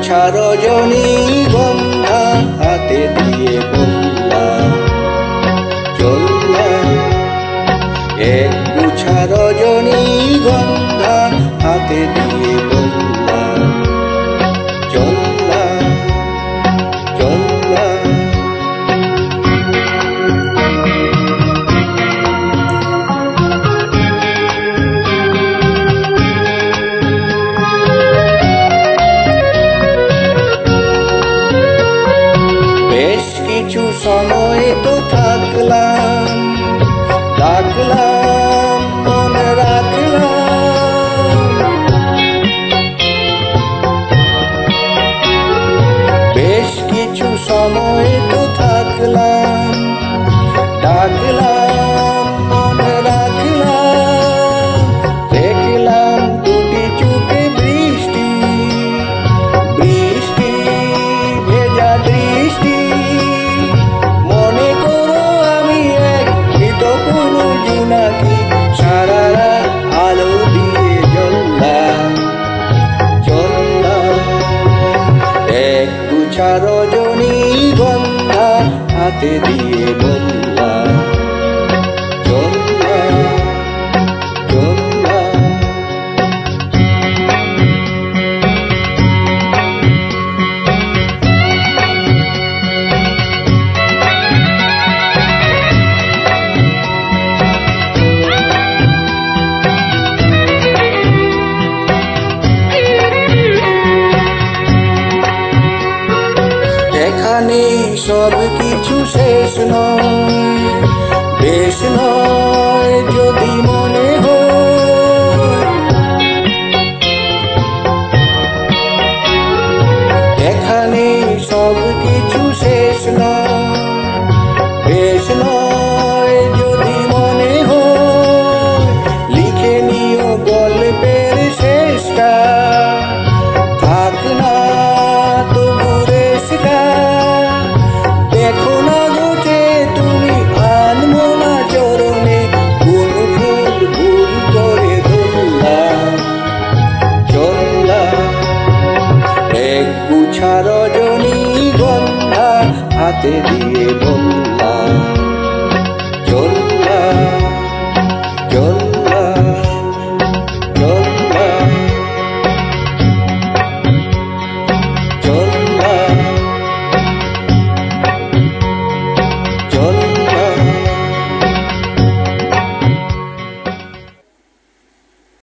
গুছা রজনীগন্ধা হাতে দিয়ে বললাম চললাম। এক গুছা রজনীগন্ধা হাতে দিয়ে বললাম চললাম চললাম। বেশ কিছু সময় তো থাকলাম, ডাকলাম মনে রাখলাম। বেশ কিছু সময় তো থাকলাম, ডাকলাম মনে রাখলাম। দেখলাম দুটি চোখে বৃষ্টি, বৃষ্টি ভেজা দৃষ্টি। মনে করো আমি এক মৃত কোনো জোনাকি, সারা রাত আলো দিয়ে জ্বললাম চললাম। এক গুছা রজনীগন্ধা হাতে দিয়ে বললাম চললাম চললাম। এখানে সব কিছু শেষ নয়, বেশ নয় যদি মনে হয়। এখানে সব কিছু শেষ নয়, বেশ নয় যদি মনে হয়। লিখে নিও গল্পের শেষটা, থাক না তবু রেশটা। দেখো না গোটে তুমি আনবো না চরণে, কোন ফুল ভুল করে ধরলাম চললাম। এক গুছা রজনীগন্ধা হাতে দিয়ে বললাম